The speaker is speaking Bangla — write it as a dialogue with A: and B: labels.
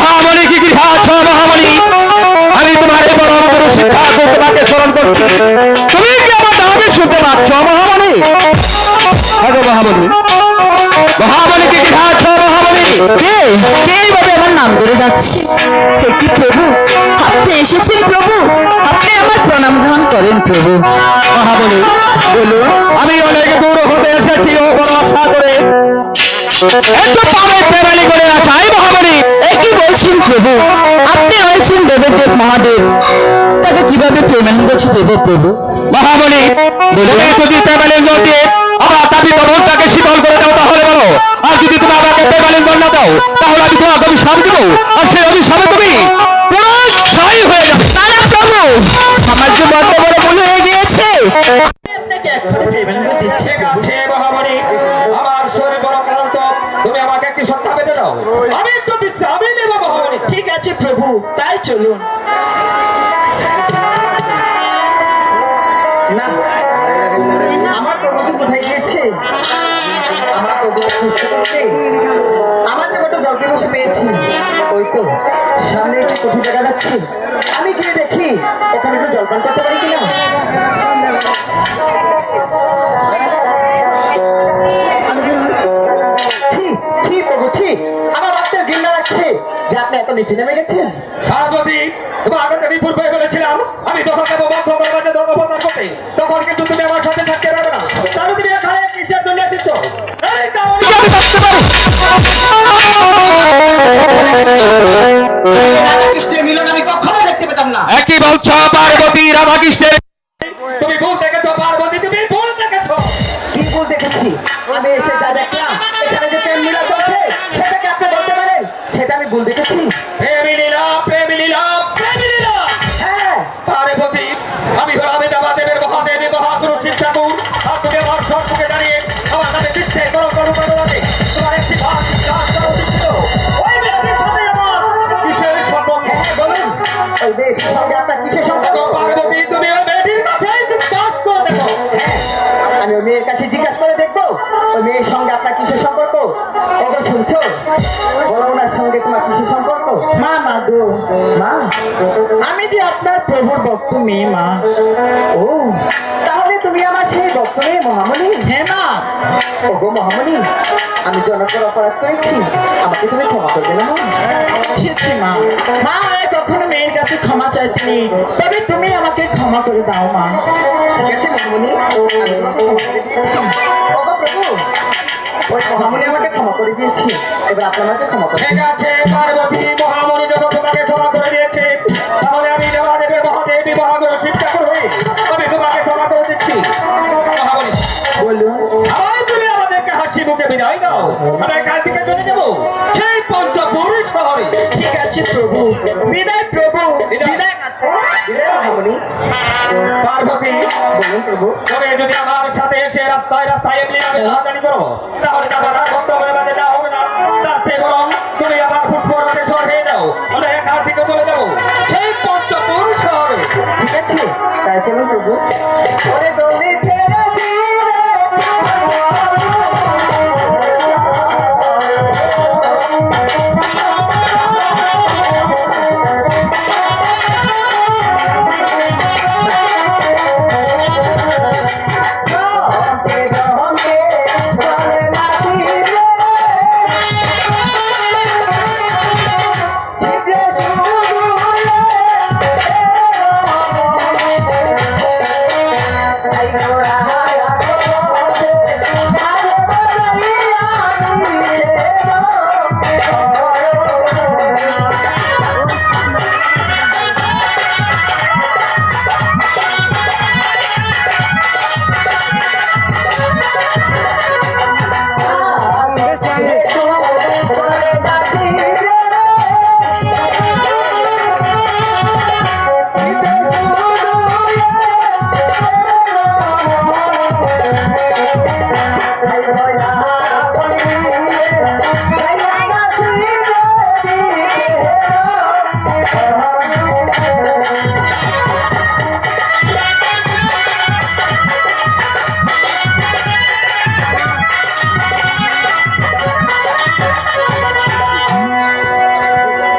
A: মহামণি কি গৃহে আছো মহামণি? আমি তোমার এই বড় গুরু শিক্ষা তোমাকে স্মরণ করছি। তুমি কি আমার ডাকে শুনতে পাচ্ছ মহামণি? আগো মহামণি, মহামণি কি গৃহে আছো মহামণি?
B: কে কে এইভাবে আমার নাম ধরে ডাকছে? হে কি প্রভু, আপনি এসেছেন প্রভু? আপনি আমার প্রণাম গ্রহণ করেন প্রভু।
A: মহামণি
B: বলুন।
A: আমি অনেক দূর হতে এসেছি ও বড় আশা করে একটু পরে প্রেমালি করে আসাই মহামণি।
B: এ কি বলছেন প্রভু? আপনি হয়েছেন দেবের দেব মহাদেব, তাকে কিভাবে প্রেমালিঙ্গ দেব প্রভু?
A: মহামণি তুমি যদি প্রেমালিঙ্গ দিয়ে আমার তাপিত মনটাকে শীতল করে দাও তাহলে বলো, আর যদি তুমি আমাকে প্রেমালিঙ্গ না দাও তাহলে আমি তোমাকে অভিশাপ দিব, আর সেই অভিশাপে তুমি পুরোই হয়ে যাবে।
B: তারা প্রভু, আমার যে বড্ড বড় ভুল হয়ে গিয়েছে। আপনাকে এক্ষুনি প্রেমালিঙ্গ দিচ্ছে।
A: ঠিক আছে মহামণি, আমার শরীর বড় ক্লান্ত, তুমি আমাকে একটি সত্তা পেতে দাও, আমি একটু বিশ্রামই নেব মহামণি।
B: ঠিক আছে প্রভু, তাই চলুন। না, আমার প্রভু তো কোথায় গিয়েছে? আমার প্রভু খুঁজতে খুঁজতে আমার যে বড় জল পিপাসা পেয়েছি। ওই তো সামনে একটি কুঠি দেখা যাচ্ছে, আমি গিয়ে দেখি ওখানে একটু জলপান করতে পারি কিনা। ছি ছি প্রভু ছি, আমার ভাবতে ঘৃণা লাগছে যে আপনি এত নিচে নেমে গেছেন।
A: পার্বতী, তোমার আগে আমি পূর্বে বলেছিলাম আমি যখন দেবো বাধ্য করবাতে ধর্মপ্রচার করতে, তখন কিন্তু তুমি আমার সাথে থাকতে পারবে না। তাহলে তুমি এখানে কিসের জন্য এসেছো? এই কারণে আমি থাকতে পারি।
B: রাধাকৃষ্ণের মিলন আমি কখনো দেখতে পেতাম না।
A: একই বলছো পার্বতী রাধাকৃষ্ণের? তুমি ভুল দেখেছো পার্বতী, তুমি ভুল দেখেছো।
B: কি ভুল দেখেছি? আমি এসে যা দেখলাম এখানে যে প্রেম লীলা চলছে সেটাকে আপনি বলতে পারেন সেটা আমি ভুল দেখেছি?
A: প্রেমী লীলা, প্রেমী লীলা, প্রেমী লীলা।
B: হ্যাঁ,
A: পার্বতী, আমি হলাম দেবাদেবের মহাদেবী মহাগুরু শিব ঠাকুর, আর তুমি আমার সম্মুখে দাঁড়িয়ে আমার কাছে দিচ্ছে করো করো করো লাগে তোমার একটি ভাগ কাজ করা উচিত ছিল। ওই ব্যক্তির সাথে আমার কিসের সম্পর্ক বলুন?
B: ওই ব্যক্তির সঙ্গে আপনার কিসের সম্পর্ক?
A: দেখো পার্বতী, তুমি ওই মেয়েটির কাছেই তুমি কাজ করে দেখো।
B: হ্যাঁ, আমি ওই মেয়ের কাছে জিজ্ঞাসা করে দেখবো ওই মেয়ের সঙ্গে আপনার কিসের সম্পর্ক। ওগো শুনছো, বলো ওনার সঙ্গে তোমার কিসের সম্পর্ক? মা, মা গো মা, আমি যে আপনার প্রভুর ভক্ত মেয়ে মা। ও, তাহলে তুমি আমার সেই ভক্ত মেয়ে মহামণি? হ্যাঁ মা। ওগো মহামণি, আমি জনকর অপরাধ করেছি, আমাকে তুমি ক্ষমা করবে না মা? ছি ছি মা, মা হয় কখনো মেয়ের কাছে ক্ষমা চাইতে নেই, তবে তুমি আমাকে ক্ষমা করে দাও মা। ঠিক আছে মহামণি, আমি তোমাকে ক্ষমা করে দিয়েছি। ওগো প্রভু, ওই মহামণি আমাকে ক্ষমা করে দিয়েছি, এবার আপনি আমাকে ক্ষমা করুন।
A: ঠিক আছে পার্বতী, মহামণি যখন তোমাকে ক্ষমা করে দিয়েছে, তাহলে আমি দেবাদেবের মহাদেবী মহাগুরু শিব ঠাকুর হই, আমি তোমাকে ক্ষমা করে দিচ্ছি। মহামণি
B: বলুন।
A: আবার তুমি আমাদেরকে হাসি মুখে বিদায় দাও, আমরা কাল থেকে চলে যাবো সেই পঞ্চপুর শহরে।
B: ঠিক আছে প্রভু, বিদায় প্রভু, বিদায় বিদায় মহামণি।
A: পার্বতী,
B: বলুন প্রভু।
A: তবে যদি আমার সাথে এসে রাস্তায় রাস্তায় এমনি আমি হাতাহাতি করো, তাহলে আমার আর বক্তব্যের মাঝে যাওয়া হবে না। তার চেয়ে বরং তুমি আমার ফুটবলকে সরিয়ে দাও, আমরা এক হাত থেকে চলে যাবো সেই পঞ্চপুর শহরে।
B: ঠিক আছে, তাই চলুন প্রভু। ওরে